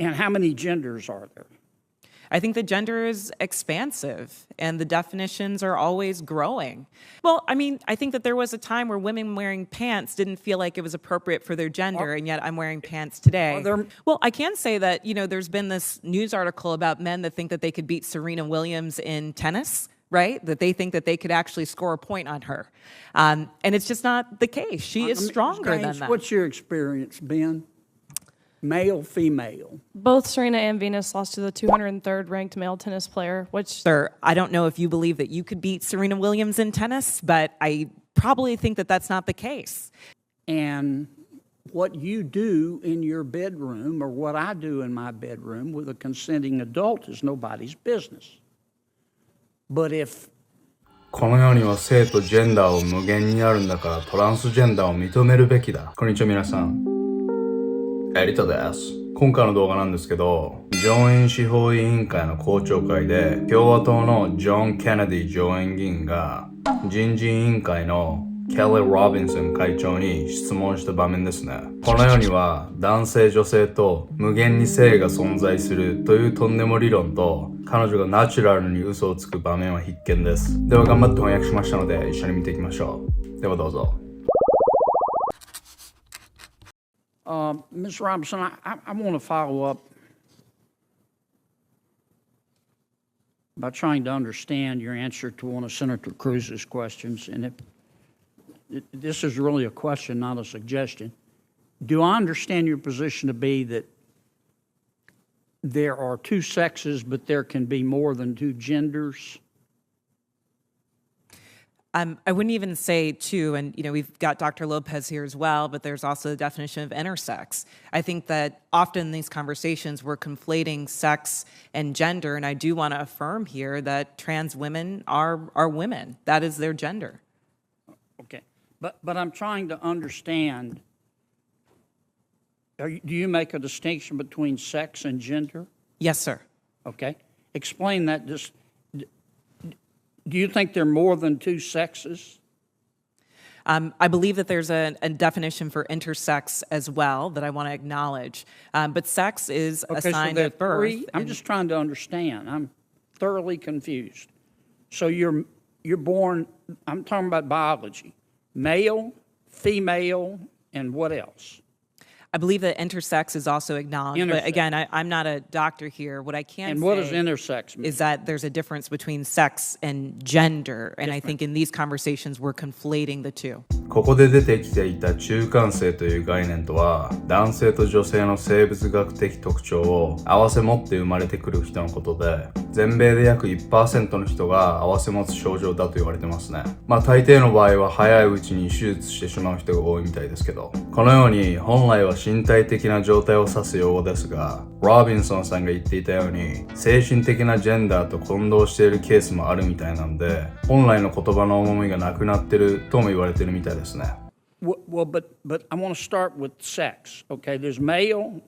And how many genders are there? I think the gender is expansive and the definitions are always growing. Well, I mean, I think that there was a time where women wearing pants didn't feel like it was appropriate for their gender, and yet I'm wearing pants today. Well, I can say that, there's been this news article about men that think that they could beat Serena Williams in tennis, right? That they think that they could actually score a point on her. And it's just not the case. She is stronger than that. What's your experience, Ben? Male, female? Both Serena and Venus lost to the 203rd ranked male tennis player, which... Sir, I don't know if you believe that you could beat Serena Williams in tennis, but I probably think that that's not the case. And what you do in your bedroom or what I do in my bedroom with a consenting adult is nobody's business. But if この世には性とジェンダーを無限にあるんだからトランスジェンダーを認めるべきだ。こんにちは皆さん。エディタです。今回の動画なんですけど、上院司法委員会の公聴会で共和党のジョン・ケネディ上院議員が人事委員会のケリー・ロビンソン会長に質問した場面ですね。この世には男性女性と無限に性が存在するというとんでも理論と彼女がナチュラルに嘘をつく場面は必見です。では頑張って翻訳しましたので一緒に見ていきましょう。ではどうぞ。Ms. Robinson, I want to follow up by trying to understand your answer to one of Senator Cruz's questions. And this is really a question, not a suggestion. Do I understand your position to be that there are two sexes, but there can be more than two genders? I wouldn't even say two, and we've got Dr. Lopez here as well, but there's also the definition of intersex. I think that often in these conversations we're conflating sex and gender, and I do want to affirm here that trans women are women. That is their gender. Okay, but I'm trying to understand. Do you make a distinction between sex and gender? Yes, sir. Okay, explain that. Do you think there are more than two sexes? I believe that there's a definition for intersex as well that I want to acknowledge. But sex is assigned at birth. I'm just trying to understand. I'm thoroughly confused. So you're born, I'm talking about biology, male, female, and what else? I believe that intersex is also acknowledged, but again, I'm not a doctor here. What I can say what does intersex mean? Is that there's a difference between sex and gender, and I think in these conversations we're conflating the two. ここで出てきていた中間性という概念とは、男性と女性の生物学的特徴を併せ持って生まれてくる人のことで、全米で約 1% の人が併せ持つ症状だと言われてますね。大抵の場合は早いうちに手術してしまう人が多いみたいですけど、このように本来は身体的な状態を指す用語ですが、ロビンソンさんが言っていたように、精神的なジェンダーと混同しているケースもあるみたいなんで、本来の言葉の重みがなくなってるとも言われてるみたいですね。Well, but I want to start with sex. Okay, there's male,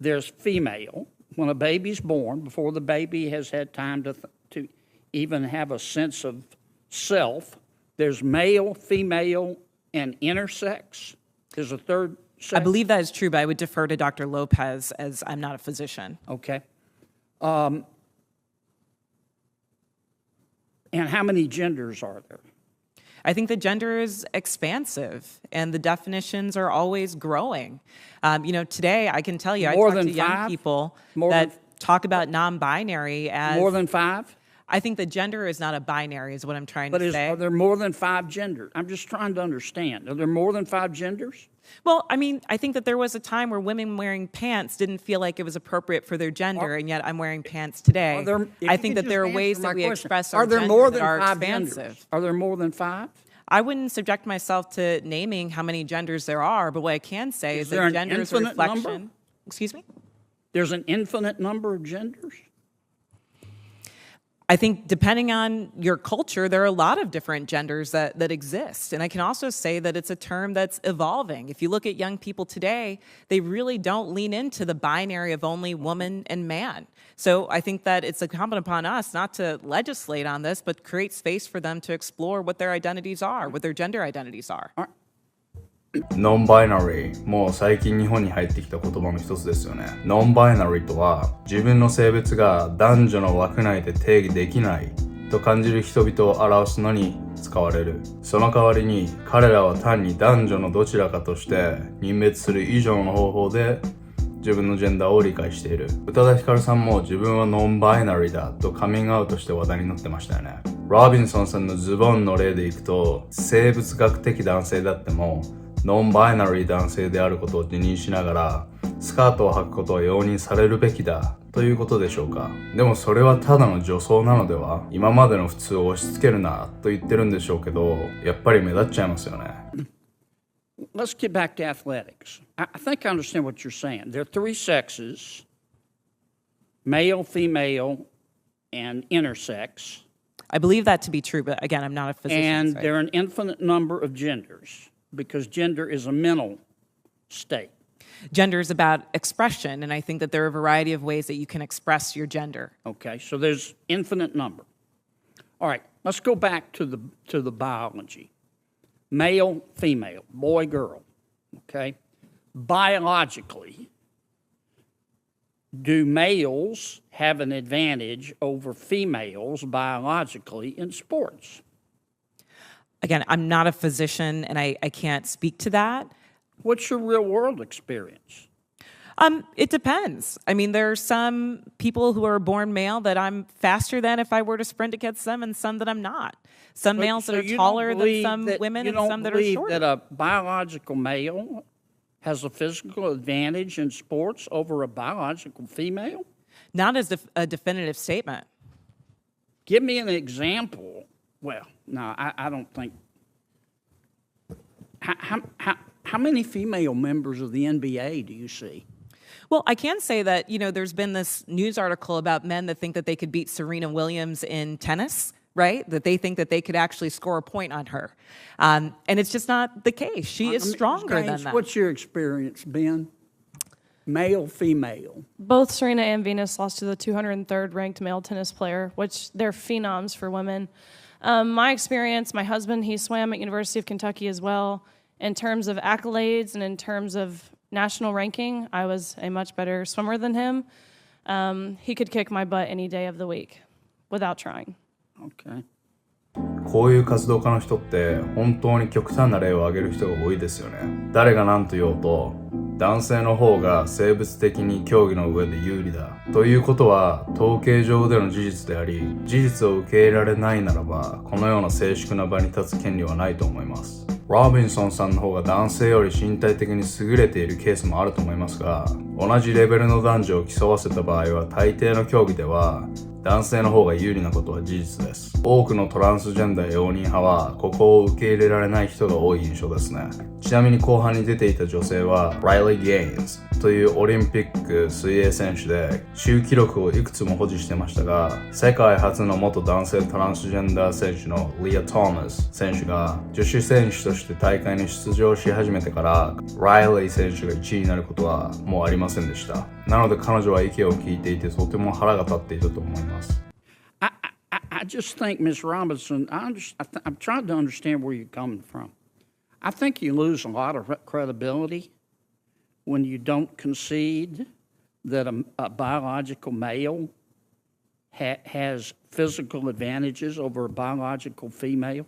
there's female. When a baby's born, before the baby has had time to even have a sense of self, there's male, female, and intersex. There's a third sex. I believe that is true, but I would defer to Dr. Lopez as I'm not a physician. Okay. And how many genders are there? I think the gender is expansive and the definitions are always growing. Today I can tell you, I talk to young people that talk about non-binary as... More than five? I think the gender is not a binary is what I'm trying to say. Are there more than five genders? I'm just trying to understand. Are there more than five genders? Well, I think that there was a time where women wearing pants didn't feel like it was appropriate for their gender, and yet I'm wearing pants today. I think that there are ways that we express our gender that are expansive. Are there more than five? I wouldn't subject myself to naming how many genders there are, but what I can say is that gender is a reflection. Number? Excuse me? There's an infinite number of genders? I think depending on your culture, there are a lot of different genders that exist. And I can also say that it's a term that's evolving. If you look at young people today, they really don't lean into the binary of only woman and man. So I think that it's incumbent upon us not to legislate on this, but create space for them to explore what their identities are, what their gender identities are. ノンバイナリーもう最近日本に入ってきた言葉の一つですよね。ノンバイナリーとは自分の性別が男女の枠内で定義できないと感じる人々を表すのに使われる。その代わりに彼らは単に男女のどちらかとして認別する以上の方法で自分のジェンダーを理解している。宇多田ヒカルさんも自分はノンバイナリーだとカミングアウトして話題になってましたよね。ロビンソンさんのズボンの例でいくと、生物学的男性だってもノンバイナリー男性であることを自認しながらスカートを履くことは容認されるべきだということでしょうか。でもそれはただの女装なのでは？今までの普通を押し付けるなと言ってるんでしょうけど、やっぱり目立っちゃいますよね。Let's get back to athletics. I think I understand what you're saying. There are three sexes, male, female, and intersex. I believe that to be true, but again, I'm not a physician. And there are an infinite number of genders because gender is a mental state. Gender is about expression, and I think that there are a variety of ways that you can express your gender. Okay, so there's infinite number. All right, let's go back to the biology. Male, female, boy, girl, okay? Biologically, do males have an advantage over females biologically in sports? Again, I'm not a physician, and I can't speak to that. What's your real world experience? It depends. I mean, there are some people who are born male that I'm faster than if I were to sprint against them, and some that I'm not. Some males that are taller than some women, and some that are You don't shorter. believe that a biological male has a physical advantage in sports over a biological female? Not as a definitive statement. Give me an example. Well, no, I don't think. How many female members of the NBA do you see? Well, I can say that, there's been this news article about men that think that they could beat Serena Williams in tennis, right? That they think that they could actually score a point on her. And it's just not the case. She is stronger than that. What's your experience, Ben? Male, female? Both Serena and Venus lost to the 203rd ranked male tennis player, which they're phenoms for women. My experience, my husband, he swam at University of Kentucky as well. In terms of accolades and in terms of national ranking, I was a much better swimmer than him. He could kick my butt any day of the week without trying. Okay. こういう活動家の人って本当に極端な例を挙げる人が多いですよね。誰が何と言おうと、男性の方が生物的に競技の上で有利だということは統計上での事実であり、事実を受け入れられないならばこのような静粛な場に立つ権利はないと思います。ロビンソンさんの方が男性より身体的に優れているケースもあると思いますが、同じレベルの男女を競わせた場合は大抵の競技では男性の方が有利なことは事実です。多くのトランスジェンダー容認派はここを受け入れられない人が多い印象ですね。ちなみに後半に出ていた女性はライリー・ゲインズというオリンピック水泳選手で周記録をいくつも保持してましたが、世界初の元男性トランスジェンダー選手のリア・トーマス選手が女子選手として大会に出場し始めてからライリー選手が1位になることはもうありませんでした。なので彼女は意見を聞いていてとても腹が立っていたと思います。I just think, Ms. Robinson, I'm trying to understand where you're coming from. I think you lose a lot of credibility when you don't concede that a biological male has physical advantages over a biological female.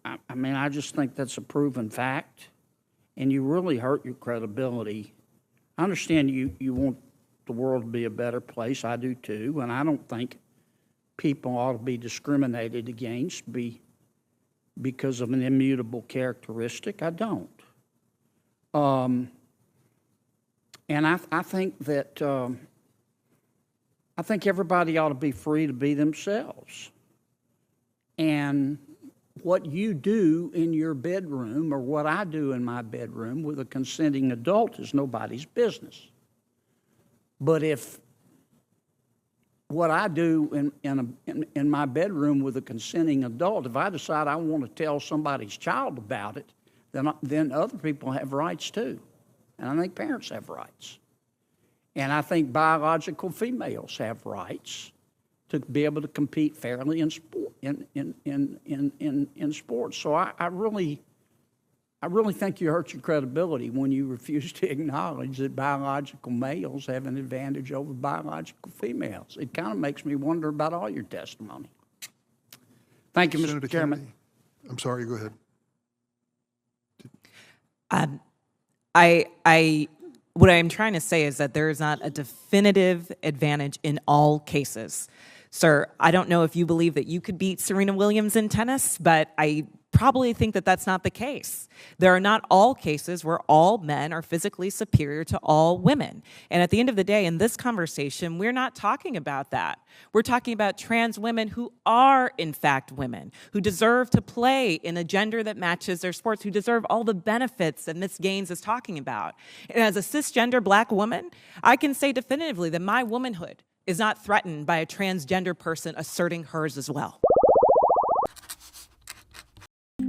I mean, I just think that's a proven fact, and you really hurt your credibility. I understand you want the world to be a better place. I do too, and I don't think people ought to be discriminated against because of an immutable characteristic. I don't. And I think that I think everybody ought to be free to be themselves. And what you do in your bedroom or what I do in my bedroom with a consenting adult is nobody's business. But if what I do in my bedroom with a consenting adult, if I decide I want to tell somebody's child about it, then other people have rights too. And I think parents have rights. And I think biological females have rights to be able to compete fairly in sport in sports. So I I really think you hurt your credibility when you refuse to acknowledge that biological males have an advantage over biological females. It kind of makes me wonder about all your testimony. Thank you, Mr. Senator Chairman. Kennedy. I'm sorry, go ahead. What I'm trying to say is that there is not a definitive advantage in all cases. Sir, I don't know if you believe that you could beat Serena Williams in tennis, but I probably think that that's not the case. There are not all cases where all men are physically superior to all women. And at the end of the day, in this conversation, we're not talking about that. We're talking about trans women who are, in fact, women, who deserve to play in a gender that matches their sports, who deserve all the benefits that Ms. Gaines is talking about. And as a cisgender black woman, I can say definitively that my womanhood is not threatened by a transgender person asserting hers as well.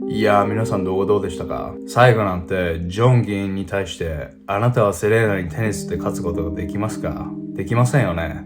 いやー、皆さんどうでしたか？最後なんてジョン議員に対してあなたはセレーナにテニスで勝つことができますか？できませんよね。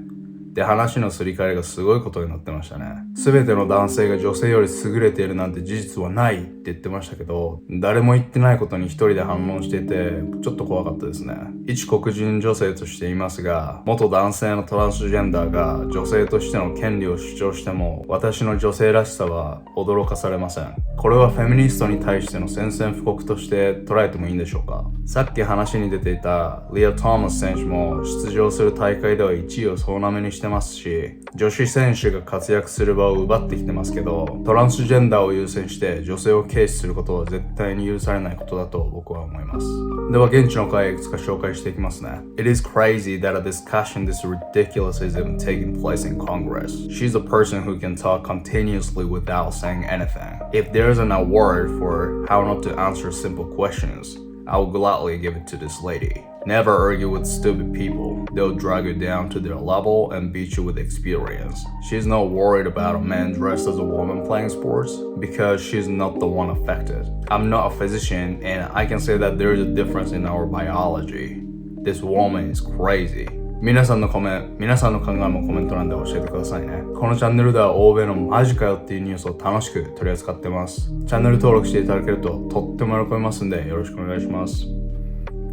で、話のすり替えがすごいことになってましたね。すべての男性が女性より優れているなんて事実はないって言ってましたけど、誰も言ってないことに一人で反論していて、ちょっと怖かったですね。一黒人女性として言いますが、元男性のトランスジェンダーが女性としての権利を主張しても、私の女性らしさは驚かされません。これはフェミニストに対しての宣戦布告として捉えてもいいんでしょうか？さっき話に出ていたリア・トーマス選手も出場する大会では1位を総なめにしてますし、女子選手が活躍する場を奪ってきてますけど、トランスジェンダーを優先して女性を軽視することは絶対に許されないことだと僕は思います。では現地の会いくつか紹介していきますね。It is crazy that a discussion this ridiculous is even taking place in Congress. She's a person who can talk continuously without saying anything. If there's an award for how not to answer simple questions, I will gladly give it to this lady. Never argue with stupid people. They'll drag you down to their level and beat you with experience. She's not worried about a man dressed as a woman playing sports because she's not the one affected. I'm not a physician and I can say that there is a difference in our biology. This woman is crazy. 皆さんの考えもコメント欄で教えてくださいね。このチャンネルでは欧米のマジかよっていうニュースを楽しく取り扱ってます。チャンネル登録していただけるととっても喜びますんでよろしくお願いします。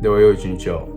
では良い一日を。